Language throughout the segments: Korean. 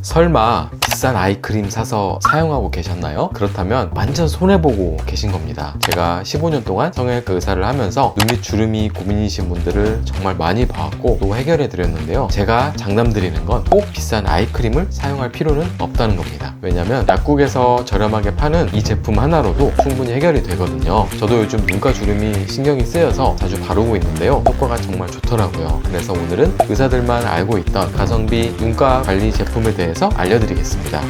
설마 비싼 아이크림 사서 사용하고 계셨나요? 그렇다면 완전 손해보고 계신 겁니다. 제가 15년 동안 성형외과 의사를 하면서 눈밑 주름이 고민이신 분들을 정말 많이 봐왔고 또 해결해 드렸는데요. 제가 장담드리는 건 꼭 비싼 아이크림을 사용할 필요는 없다는 겁니다. 왜냐면 약국에서 저렴하게 파는 이 제품 하나로도 충분히 해결이 되거든요. 저도 요즘 눈가 주름이 신경이 쓰여서 자주 바르고 있는데요. 효과가 정말 좋더라고요. 그래서 오늘은 의사들만 알고 있던 가성비 눈가 관리 제품에 대해서 알려드리겠습니다.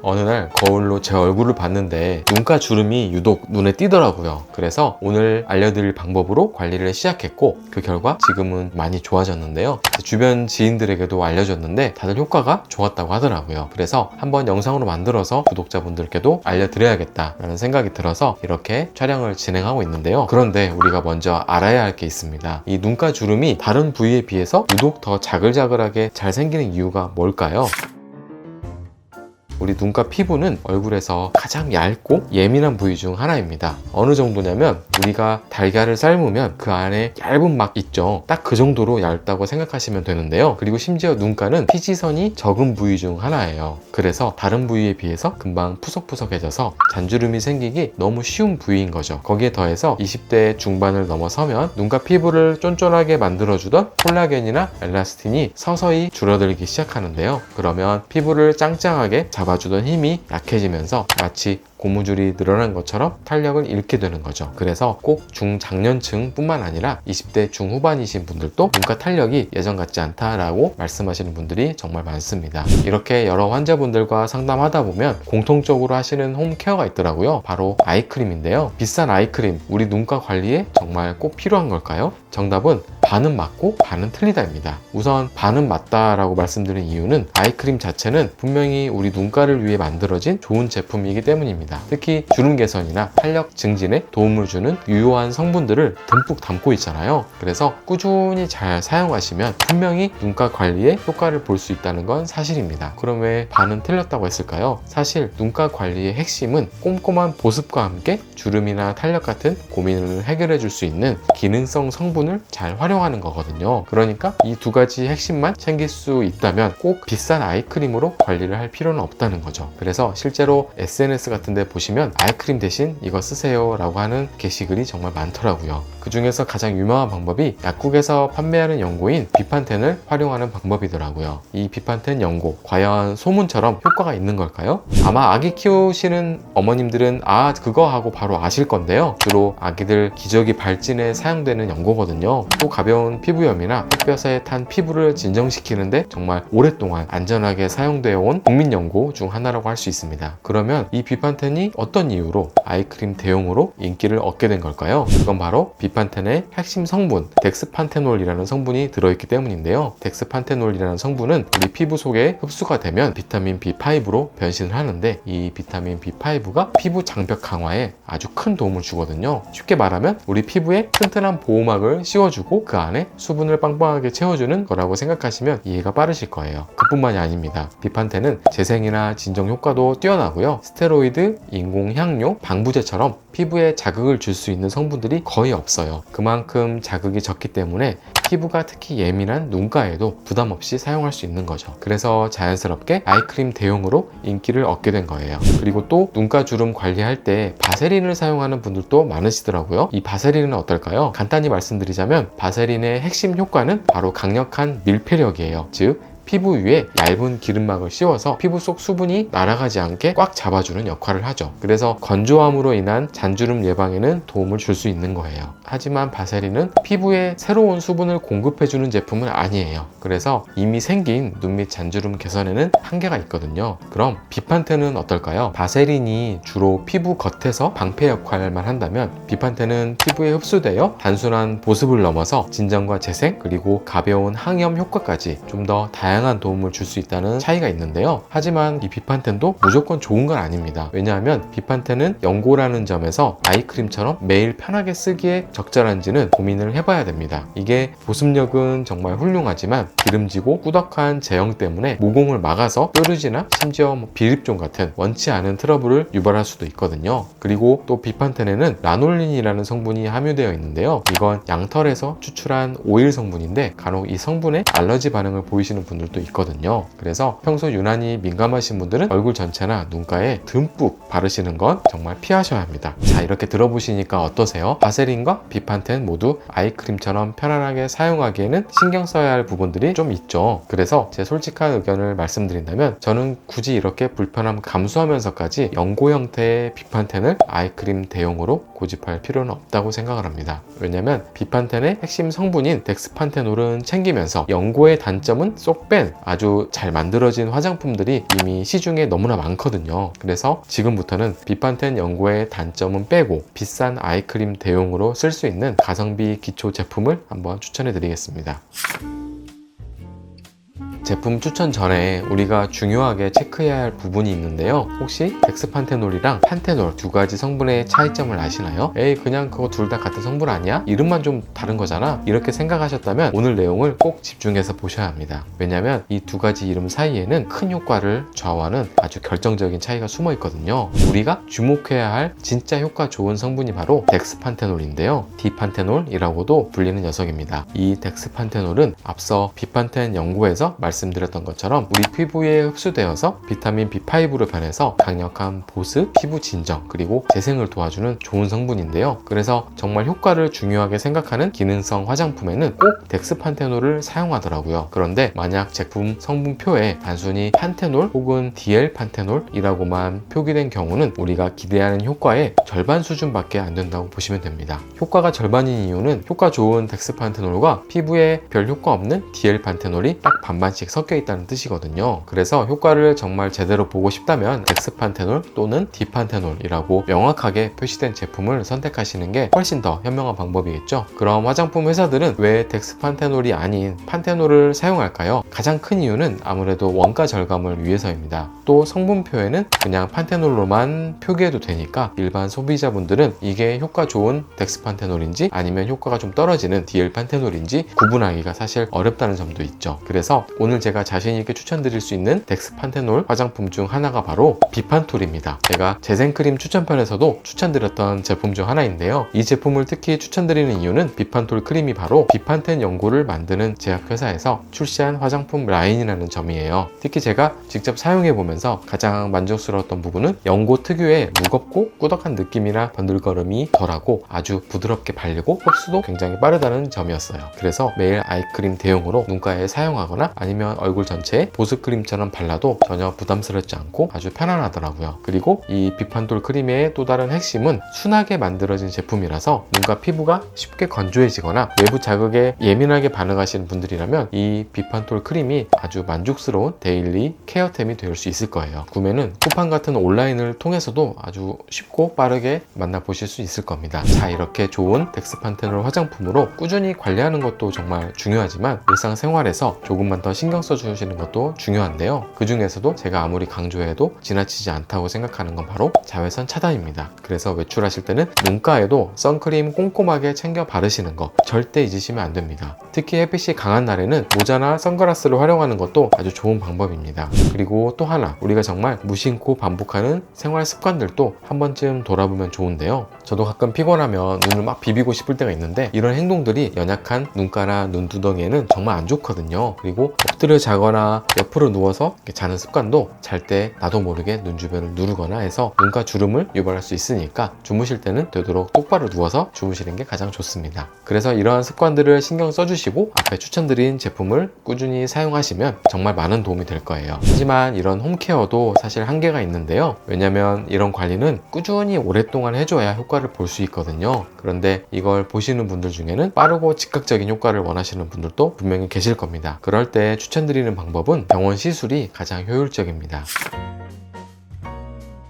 어느 날 거울로 제 얼굴을 봤는데 눈가 주름이 유독 눈에 띄더라고요. 그래서 오늘 알려드릴 방법으로 관리를 시작했고 그 결과 지금은 많이 좋아졌는데요. 주변 지인들에게도 알려줬는데 다들 효과가 좋았다고 하더라고요. 그래서 한번 영상으로 만들어서 구독자분들께도 알려드려야겠다라는 생각이 들어서 이렇게 촬영을 진행하고 있는데요. 그런데 우리가 먼저 알아야 할 게 있습니다. 이 눈가 주름이 다른 부위에 비해서 유독 더 자글자글하게 잘 생기는 이유가 뭘까요? 우리 눈가 피부는 얼굴에서 가장 얇고 예민한 부위 중 하나입니다. 어느 정도냐면 우리가 달걀을 삶으면 그 안에 얇은 막 있죠. 딱 그 정도로 얇다고 생각하시면 되는데요. 그리고 심지어 눈가는 피지선이 적은 부위 중 하나예요. 그래서 다른 부위에 비해서 금방 푸석푸석해져서 잔주름이 생기기 너무 쉬운 부위인 거죠. 거기에 더해서 20대 중반을 넘어서면 눈가 피부를 쫀쫀하게 만들어주던 콜라겐이나 엘라스틴이 서서히 줄어들기 시작하는데요. 그러면 피부를 짱짱하게 잡아주던 힘이 약해지면서 마치 고무줄이 늘어난 것처럼 탄력을 잃게 되는 거죠. 그래서 꼭 중장년층 뿐만 아니라 20대 중후반이신 분들도 눈가 탄력이 예전 같지 않다라고 말씀하시는 분들이 정말 많습니다. 이렇게 여러 환자분들과 상담하다 보면 공통적으로 하시는 홈케어가 있더라고요. 바로 아이크림인데요. 비싼 아이크림, 우리 눈가 관리에 정말 꼭 필요한 걸까요? 정답은 반은 맞고 반은 틀리다입니다. 우선 반은 맞다라고 말씀드린 이유는 아이크림 자체는 분명히 우리 눈가를 위해 만들어진 좋은 제품이기 때문입니다. 특히 주름 개선이나 탄력 증진에 도움을 주는 유효한 성분들을 듬뿍 담고 있잖아요. 그래서 꾸준히 잘 사용하시면 분명히 눈가 관리에 효과를 볼 수 있다는 건 사실입니다. 그럼 왜 반은 틀렸다고 했을까요? 사실 눈가 관리의 핵심은 꼼꼼한 보습과 함께 주름이나 탄력 같은 고민을 해결해 줄 수 있는 기능성 성분을 잘 활용하는 거거든요. 그러니까 이 두 가지 핵심만 챙길 수 있다면 꼭 비싼 아이크림으로 관리를 할 필요는 없다는 거죠. 그래서 실제로 SNS 같은 데 보시면 아이크림 대신 이거 쓰세요 라고 하는 게시글이 정말 많더라고요. 그 중에서 가장 유명한 방법이 약국에서 판매하는 연고인 비판텐을 활용하는 방법이더라고요. 이 비판텐 연고, 과연 소문처럼 효과가 있는 걸까요? 아마 아기 키우시는 어머님들은 그거 하고 바로 아실 건데요. 주로 아기들 기저귀 발진에 사용되는 연고거든요. 또 가벼운 피부염이나 햇볕에 탄 피부를 진정시키는데 정말 오랫동안 안전하게 사용되어 온 국민 연고 중 하나라고 할 수 있습니다. 그러면 이 비판텐이 어떤 이유로 아이크림 대용으로 인기를 얻게 된 걸까요? 그건 바로 비판텐의 핵심 성분 덱스판테놀이라는 성분이 들어있기 때문인데요. 덱스판테놀이라는 성분은 우리 피부 속에 흡수가 되면 비타민 B5로 변신을 하는데 이 비타민 B5가 피부 장벽 강화에 아주 큰 도움을 주거든요. 쉽게 말하면 우리 피부에 튼튼한 보호막을 씌워주고 그 안에 수분을 빵빵하게 채워주는 거라고 생각하시면 이해가 빠르실 거예요. 그뿐만이 아닙니다. 비판텐은 재생이나 진정 효과도 뛰어나고요. 스테로이드, 인공향료, 방부제처럼 피부에 자극을 줄 수 있는 성분들이 거의 없어요. 그만큼 자극이 적기 때문에 피부가 특히 예민한 눈가에도 부담 없이 사용할 수 있는 거죠. 그래서 자연스럽게 아이크림 대용으로 인기를 얻게 된 거예요. 그리고 또 눈가 주름 관리할 때 바세린을 사용하는 분들도 많으시더라고요. 이 바세린은 어떨까요? 간단히 말씀드리자면 바세린의 핵심 효과는 바로 강력한 밀폐력이에요. 즉 피부 위에 얇은 기름막을 씌워서 피부 속 수분이 날아가지 않게 꽉 잡아주는 역할을 하죠. 그래서 건조함으로 인한 잔주름 예방에는 도움을 줄 수 있는 거예요. 하지만 바세린은 피부에 새로운 수분을 공급해주는 제품은 아니에요. 그래서 이미 생긴 눈밑 잔주름 개선에는 한계가 있거든요. 그럼 비판텐은 어떨까요? 바세린이 주로 피부 겉에서 방패 역할만 한다면 비판텐은 피부에 흡수되어 단순한 보습을 넘어서 진정과 재생 그리고 가벼운 항염 효과까지 좀 더 다양한 도움을 줄 수 있다는 차이가 있는데요. 하지만 이 비판텐도 무조건 좋은 건 아닙니다. 왜냐하면 비판텐은 연고라는 점에서 아이크림처럼 매일 편하게 쓰기에 적절한지는 고민을 해봐야 됩니다. 이게 보습력은 정말 훌륭하지만 기름지고 꾸덕한 제형 때문에 모공을 막아서 뾰루지나 심지어 비립종 같은 원치 않은 트러블을 유발할 수도 있거든요. 그리고 또 비판텐에는 라놀린이라는 성분이 함유되어 있는데요. 이건 양털에서 추출한 오일 성분인데 간혹 이 성분에 알러지 반응을 보이시는 분들도 분들도 있거든요. 그래서 평소 유난히 민감하신 분들은 얼굴 전체나 눈가에 듬뿍 바르시는 건 정말 피하셔야 합니다. 자, 이렇게 들어보시니까 어떠세요? 바세린과 비판텐 모두 아이크림처럼 편안하게 사용하기에는 신경 써야 할 부분들이 좀 있죠. 그래서 제 솔직한 의견을 말씀드린다면 저는 굳이 이렇게 불편함 감수하면서까지 연고 형태의 비판텐을 아이크림 대용으로 고집할 필요는 없다고 생각을 합니다. 왜냐면 비판텐의 핵심 성분인 덱스판테놀은 챙기면서 연고의 단점은 쏙 뺀 아주 잘 만들어진 화장품들이 이미 시중에 너무나 많거든요. 그래서 지금부터는 비판텐 연고의 단점은 빼고 비싼 아이크림 대용으로 쓸 수 있는 가성비 기초 제품을 한번 추천해 드리겠습니다. 제품 추천 전에 우리가 중요하게 체크해야 할 부분이 있는데요. 혹시 덱스판테놀이랑 판테놀 두 가지 성분의 차이점을 아시나요? 에이, 그냥 그거 둘 다 같은 성분 아니야? 이름만 좀 다른 거잖아? 이렇게 생각하셨다면 오늘 내용을 꼭 집중해서 보셔야 합니다. 왜냐면 이 두 가지 이름 사이에는 큰 효과를 좌우하는 아주 결정적인 차이가 숨어 있거든요. 우리가 주목해야 할 진짜 효과 좋은 성분이 바로 덱스판테놀인데요. 디판테놀이라고도 불리는 녀석입니다. 이 덱스판테놀은 앞서 비판텐 연구에서 말씀드렸던 것처럼 우리 피부에 흡수되어서 비타민 B5로 변해서 강력한 보습, 피부 진정, 그리고 재생을 도와주는 좋은 성분인데요. 그래서 정말 효과를 중요하게 생각하는 기능성 화장품에는 꼭 덱스판테놀을 사용하더라고요. 그런데 만약 제품 성분표에 단순히 판테놀 혹은 DL-판테놀이라고만 표기된 경우는 우리가 기대하는 효과의 절반 수준밖에 안 된다고 보시면 됩니다. 효과가 절반인 이유는 효과 좋은 덱스판테놀과 피부에 별 효과 없는 DL-판테놀이 딱 반반씩 섞여 있다는 뜻이거든요. 그래서 효과를 정말 제대로 보고 싶다면 덱스판테놀 또는 디판테놀이라고 명확하게 표시된 제품을 선택하시는 게 훨씬 더 현명한 방법이겠죠. 그럼 화장품 회사들은 왜 덱스판테놀이 아닌 판테놀을 사용할까요? 가장 큰 이유는 아무래도 원가 절감을 위해서입니다. 또 성분표에는 그냥 판테놀로만 표기해도 되니까 일반 소비자분들은 이게 효과 좋은 덱스판테놀인지 아니면 효과가 좀 떨어지는 DL-판테놀인지 구분하기가 사실 어렵다는 점도 있죠. 그래서 오늘 제가 자신있게 추천드릴 수 있는 덱스판테놀 화장품 중 하나가 바로 비판톨입니다. 제가 재생크림 추천편에서도 추천드렸던 제품 중 하나인데요. 이 제품을 특히 추천드리는 이유는 비판톨 크림이 바로 비판텐 연고를 만드는 제약회사에서 출시한 화장품 라인이라는 점이에요. 특히 제가 직접 사용해보면서 가장 만족스러웠던 부분은 연고 특유의 무겁고 꾸덕한 느낌이나 번들거림이 덜하고 아주 부드럽게 발리고 흡수도 굉장히 빠르다는 점이었어요. 그래서 매일 아이크림 대용으로 눈가에 사용하거나 아니면 얼굴 전체에 보습크림처럼 발라도 전혀 부담스럽지 않고 아주 편안하더라고요. 그리고 이 비판톨 크림의 또 다른 핵심은 순하게 만들어진 제품이라서 눈과 피부가 쉽게 건조해지거나 외부 자극에 예민하게 반응하시는 분들이라면 이 비판톨 크림이 아주 만족스러운 데일리 케어템이 될 수 있을 거예요. 구매는 쿠팡 같은 온라인을 통해서도 아주 쉽고 빠르게 만나보실 수 있을 겁니다. 자, 이렇게 좋은 덱스판테놀 화장품으로 꾸준히 관리하는 것도 정말 중요하지만 일상생활에서 조금만 더 신경 써주시는 것도 중요한데요. 그 중에서도 제가 아무리 강조해도 지나치지 않다고 생각하는 건 바로 자외선 차단입니다. 그래서 외출하실 때는 눈가에도 선크림 꼼꼼하게 챙겨 바르시는 거 절대 잊으시면 안 됩니다. 특히 햇빛이 강한 날에는 모자나 선글라스를 활용하는 것도 아주 좋은 방법입니다. 그리고 또 하나, 우리가 정말 무심코 반복하는 생활 습관들도 한 번쯤 돌아보면 좋은데요. 저도 가끔 피곤하면 눈을 막 비비고 싶을 때가 있는데 이런 행동들이 연약한 눈가나 눈두덩이에는 정말 안 좋거든요. 그리고 엎드려 자거나 옆으로 누워서 이렇게 자는 습관도 잘 때 나도 모르게 눈 주변을 누르거나 해서 눈가 주름을 유발할 수 있으니까 주무실 때는 되도록 똑바로 누워서 주무시는 게 가장 좋습니다. 그래서 이러한 습관들을 신경 써주시고 앞에 추천드린 제품을 꾸준히 사용하시면 정말 많은 도움이 될 거예요. 하지만 이런 홈케어도 사실 한계가 있는데요. 왜냐면 이런 관리는 꾸준히 오랫동안 해줘야 효과를 볼 수 있거든요. 그런데 이걸 보시는 분들 중에는 빠르고 즉각적인 효과를 원하시는 분들도 분명히 계실 겁니다. 그럴 때 추천드리는 방법은 병원 시술이 가장 효율적입니다.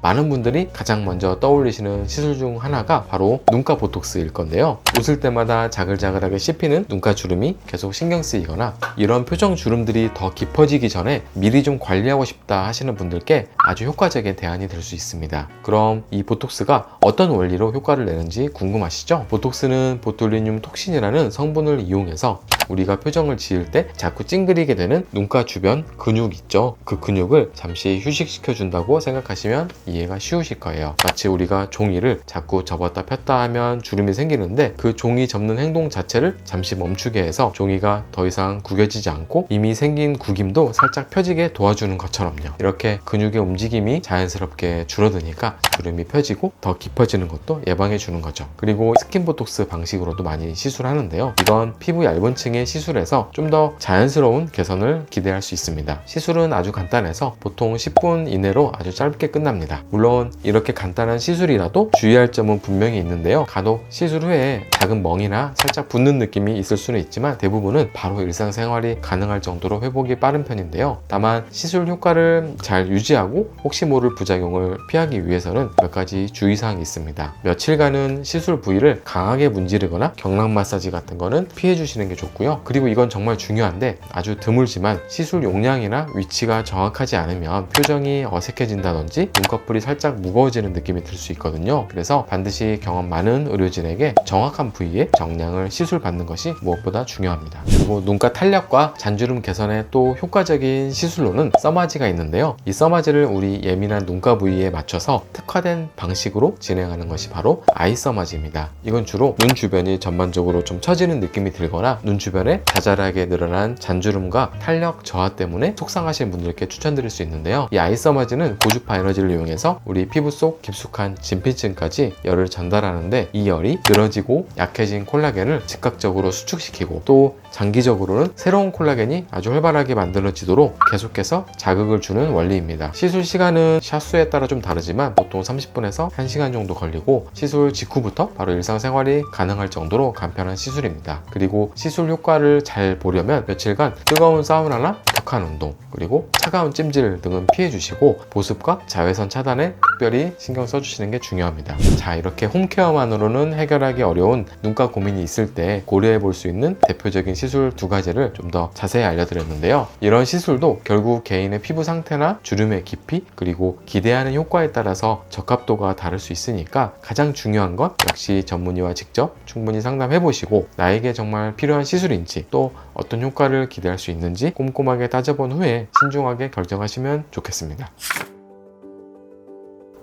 많은 분들이 가장 먼저 떠올리시는 시술 중 하나가 바로 눈가 보톡스일 건데요. 웃을 때마다 자글자글하게 씹히는 눈가 주름이 계속 신경 쓰이거나 이런 표정 주름들이 더 깊어지기 전에 미리 좀 관리하고 싶다 하시는 분들께 아주 효과적인 대안이 될 수 있습니다. 그럼 이 보톡스가 어떤 원리로 효과를 내는지 궁금하시죠? 보톡스는 보툴리늄 톡신이라는 성분을 이용해서 우리가 표정을 지을 때 자꾸 찡그리게 되는 눈가 주변 근육 있죠? 그 근육을 잠시 휴식시켜 준다고 생각하시면 이해가 쉬우실 거예요. 마치 우리가 종이를 자꾸 접었다 폈다 하면 주름이 생기는데 그 종이 접는 행동 자체를 잠시 멈추게 해서 종이가 더 이상 구겨지지 않고 이미 생긴 구김도 살짝 펴지게 도와주는 것처럼요. 이렇게 근육의 움직임이 자연스럽게 줄어드니까 주름이 펴지고 더 깊어지는 것도 예방해 주는 거죠. 그리고 스킨보톡스 방식으로도 많이 시술하는데요. 이건 피부 얇은 층에 시술해서 좀 더 자연스러운 개선을 기대할 수 있습니다. 시술은 아주 간단해서 보통 10분 이내로 아주 짧게 끝납니다. 물론 이렇게 간단한 시술이라도 주의할 점은 분명히 있는데요. 간혹 시술 후에 작은 멍이나 살짝 붓는 느낌이 있을 수는 있지만 대부분은 바로 일상생활이 가능할 정도로 회복이 빠른 편인데요. 다만 시술 효과를 잘 유지하고 혹시 모를 부작용을 피하기 위해서는 몇 가지 주의사항이 있습니다. 며칠간은 시술 부위를 강하게 문지르거나 경락 마사지 같은 거는 피해 주시는 게 좋고요. 그리고 이건 정말 중요한데 아주 드물지만 시술 용량이나 위치가 정확하지 않으면 표정이 어색해진다든지 눈꺼풀이 살짝 무거워지는 느낌이 들 수 있거든요. 그래서 반드시 경험 많은 의료진에게 정확한 부위에 정량을 시술 받는 것이 무엇보다 중요합니다. 그리고 눈가 탄력과 잔주름 개선에 또 효과적인 시술로는 써마지가 있는데요. 이 써마지를 우리 예민한 눈가 부위에 맞춰서 특화된 방식으로 진행하는 것이 바로 아이 써마지입니다. 이건 주로 눈 주변이 전반적으로 좀 처지는 느낌이 들거나 눈 주변에 자잘하게 늘어난 잔주름과 탄력 저하 때문에 속상하신 분들께 추천드릴 수 있는데요. 이 아이 써마지는 고주파 에너지를 이용해서 우리 피부 속 깊숙한 진피층까지 열을 전달하는데 이 열이 늘어지고 약해진 콜라겐을 즉각적으로 수축시키고 또 장기적으로는 새로운 콜라겐이 아주 활발하게 만들어지도록 계속해서 자극을 주는 원리입니다. 시술 시간은 샷수에 따라 좀 다르지만 보통 30분에서 1시간 정도 걸리고 시술 직후부터 바로 일상생활이 가능할 정도로 간편한 시술입니다. 그리고 시술 효과를 잘 보려면 며칠간 뜨거운 사우나나 격한 운동 그리고 차가운 찜질 등은 피해 주시고 보습과 자외선 차단에 특별히 신경 써주시는 게 중요합니다. 자, 이렇게 홈케어만으로는 해결하기 어려운 눈가 고민이 있을 때 고려해 볼 수 있는 대표적인 시술 두 가지를 좀 더 자세히 알려드렸는데요. 이런 시술도 결국 개인의 피부 상태나 주름의 깊이 그리고 기대하는 효과에 따라서 적합도가 다를 수 있으니까 가장 중요한 건 역시 전문의와 직접 충분히 상담해 보시고 나에게 정말 필요한 시술인지 또 어떤 효과를 기대할 수 있는지 꼼꼼하게 따져본 후에 신중하게 결정하시면 좋겠습니다.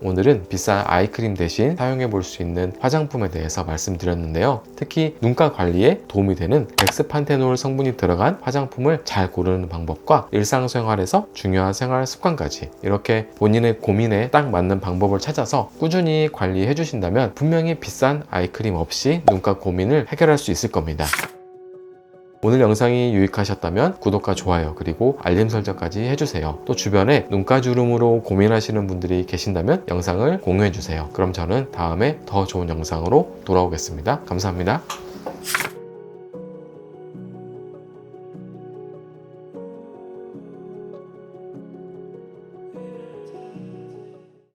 오늘은 비싼 아이크림 대신 사용해 볼 수 있는 화장품에 대해서 말씀드렸는데요. 특히 눈가 관리에 도움이 되는 덱스판테놀 성분이 들어간 화장품을 잘 고르는 방법과 일상생활에서 중요한 생활 습관까지 이렇게 본인의 고민에 딱 맞는 방법을 찾아서 꾸준히 관리해 주신다면 분명히 비싼 아이크림 없이 눈가 고민을 해결할 수 있을 겁니다. 오늘 영상이 유익하셨다면 구독과 좋아요 그리고 알림 설정까지 해주세요. 또 주변에 눈가주름으로 고민하시는 분들이 계신다면 영상을 공유해주세요. 그럼 저는 다음에 더 좋은 영상으로 돌아오겠습니다. 감사합니다.